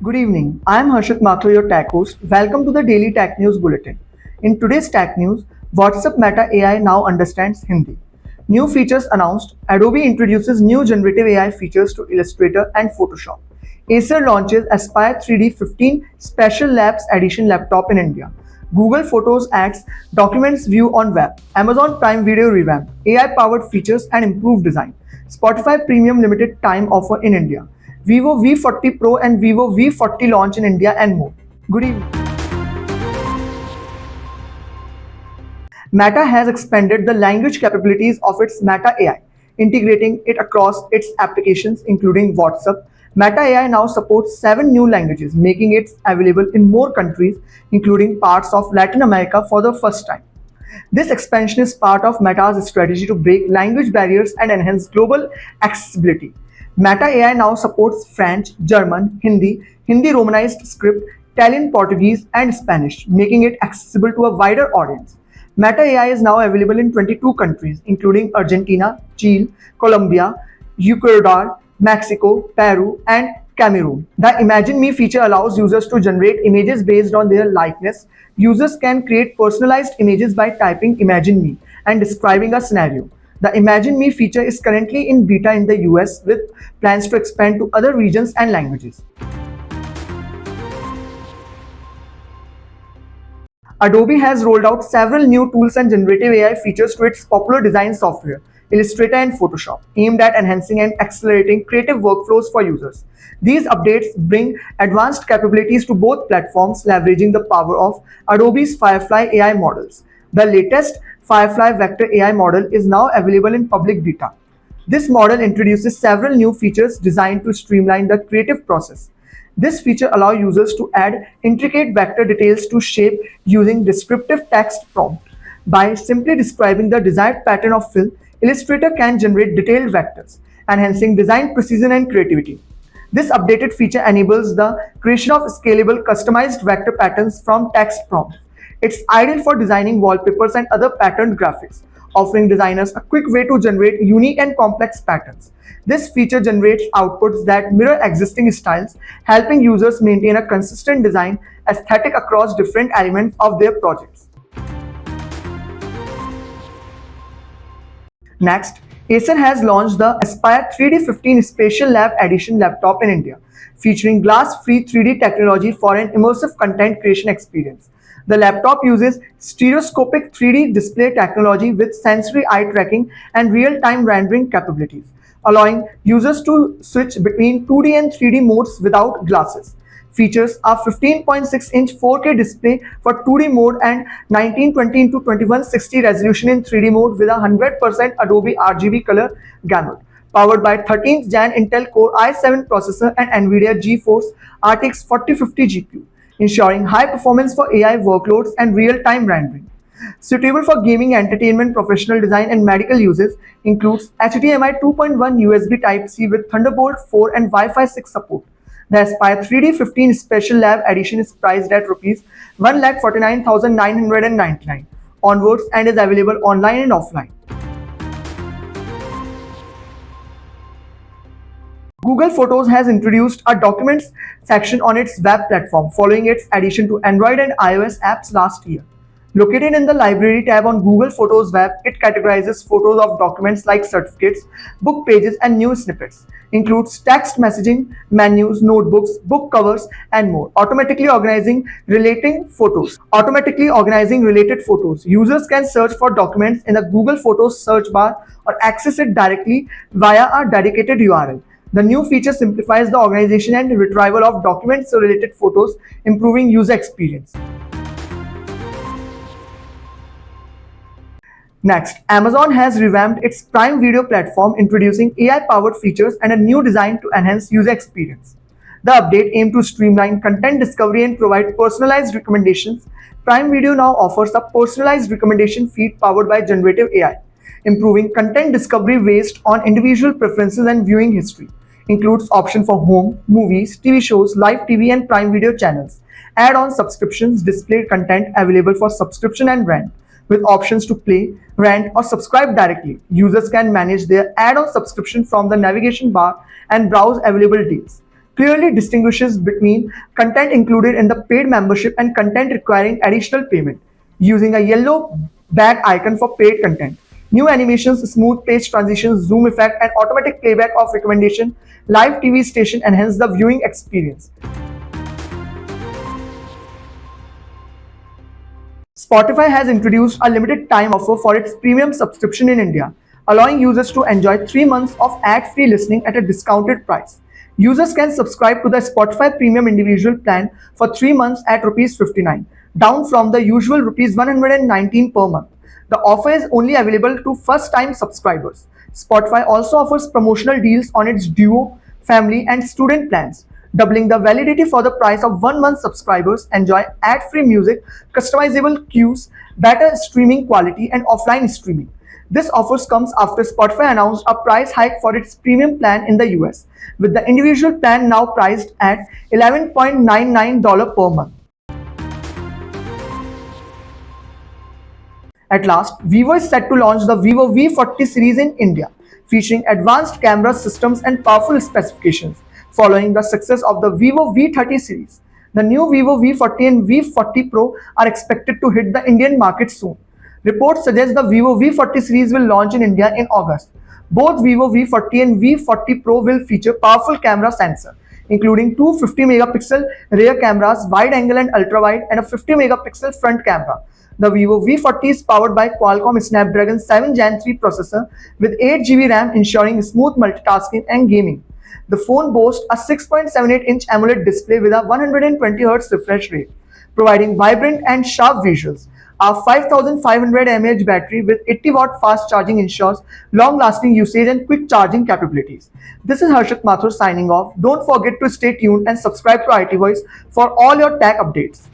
Good evening. I am Harshit Mathur, your tech host. Welcome to the Daily Tech News Bulletin. In today's tech news, WhatsApp Meta AI now understands Hindi. New features announced. Adobe introduces new generative AI features to Illustrator and Photoshop. Acer launches Aspire 3D 15 SpatialLabs edition laptop in India. Google Photos adds Documents View on web. Amazon Prime Video revamp. AI-powered features and improved design. Spotify Premium limited time offer in India. Vivo V40 Pro and Vivo V40 launch in India and more. Good evening. Meta has expanded the language capabilities of its Meta AI, integrating it across its applications, including WhatsApp. Meta AI now supports 7 new languages, making it available in more countries, including parts of Latin America for the first time. This expansion is part of Meta's strategy to break language barriers and enhance global accessibility. Meta AI now supports French, German, Hindi Romanized script, Italian, Portuguese, and Spanish, making it accessible to a wider audience. Meta AI is now available in 22 countries, including Argentina, Chile, Colombia, Ecuador, Mexico, Peru, and Cameroon. The Imagine Me feature allows users to generate images based on their likeness. Users can create personalized images by typing Imagine Me and describing a scenario. The Imagine Me feature is currently in beta in the US with plans to expand to other regions and languages. Adobe has rolled out several new tools and generative AI features to its popular design software, Illustrator and Photoshop, aimed at enhancing and accelerating creative workflows for users. These updates bring advanced capabilities to both platforms, leveraging the power of Adobe's Firefly AI models. The latest Firefly Vector AI model is now available in public beta. This model introduces several new features designed to streamline the creative process. This feature allows users to add intricate vector details to shape using descriptive text prompt. By simply describing the desired pattern of fill, Illustrator can generate detailed vectors, enhancing design precision and creativity. This updated feature enables the creation of scalable, customized vector patterns from text prompts. It's ideal for designing wallpapers and other patterned graphics, offering designers a quick way to generate unique and complex patterns. This feature generates outputs that mirror existing styles, helping users maintain a consistent design aesthetic across different elements of their projects. Next, Acer has launched the Aspire 3D 15 SpatialLabs Edition laptop in India, featuring glass-free 3D technology for an immersive content creation experience. The laptop uses stereoscopic 3D display technology with sensory eye tracking and real-time rendering capabilities, allowing users to switch between 2D and 3D modes without glasses. Features a 15.6-inch 4K display for 2D mode and 1920x2160 resolution in 3D mode with a 100% Adobe RGB color gamut. Powered by 13th Gen Intel Core i7 processor and NVIDIA GeForce RTX 4050 GPU, ensuring high performance for AI workloads and real-time rendering. Suitable for gaming, entertainment, professional design, and medical uses, includes HDMI 2.1 USB Type-C with Thunderbolt 4 and Wi-Fi 6 support. The Aspire 3D 15 SpatialLabs edition is priced at Rs 1,49,999 onwards and is available online and offline. Google Photos has introduced a Documents section on its web platform following its addition to Android and iOS apps last year. Located in the Library tab on Google Photos web, it categorizes photos of documents like certificates, book pages, and news snippets. Includes text messaging, menus, notebooks, book covers, and more. Automatically organizing related photos. Users can search for documents in the Google Photos search bar or access it directly via a dedicated URL. The new feature simplifies the organization and retrieval of documents-related photos, improving user experience. Next, Amazon has revamped its Prime Video platform, introducing AI-powered features and a new design to enhance user experience. The update aimed to streamline content discovery and provide personalized recommendations. Prime Video now offers a personalized recommendation feed powered by generative AI, improving content discovery based on individual preferences and viewing history. Includes option for home, movies, TV shows, live TV, and Prime Video channels. Add-on subscriptions display content available for subscription and rent, with options to play, rent, or subscribe directly. Users can manage their add-on subscription from the navigation bar and browse available deals. clearly distinguishes between content included in the paid membership and content requiring additional payment, using a yellow bag icon for paid content. New animations, smooth page transitions, zoom effect, and automatic playback of recommendation live TV station enhance the viewing experience. Spotify has introduced a limited time offer for its premium subscription in India, allowing users to enjoy 3 months of ad-free listening at a discounted price. Users can subscribe to the Spotify Premium Individual plan for 3 months at Rs 59, down from the usual Rs 119 per month. The offer is only available to first-time subscribers. Spotify also offers promotional deals on its Duo, Family, and Student plans, doubling the validity for the price of 1 month. Subscribers enjoy ad-free music, customizable cues, better streaming quality, and offline streaming. This offer comes after Spotify announced a price hike for its premium plan in the US, with the individual plan now priced at $11.99 per month. At last, Vivo is set to launch the Vivo V40 series in India, featuring advanced camera systems and powerful specifications. Following the success of the Vivo V30 series, the new Vivo V40 and V40 Pro are expected to hit the Indian market soon. Reports suggest the Vivo V40 series will launch in India in August. Both Vivo V40 and V40 Pro will feature powerful camera sensor, including two 50 megapixel rear cameras, wide angle and ultra wide, and a 50 megapixel front camera. The Vivo V40 is powered by Qualcomm Snapdragon 7 Gen 3 processor with 8 GB RAM, ensuring smooth multitasking and gaming. The phone boasts a 6.78-inch AMOLED display with a 120Hz refresh rate, providing vibrant and sharp visuals. A 5500 mAh battery with 80-watt fast charging ensures long-lasting usage and quick charging capabilities. This is Harshit Mathur signing off. Don't forget to stay tuned and subscribe to IT Voice for all your tech updates.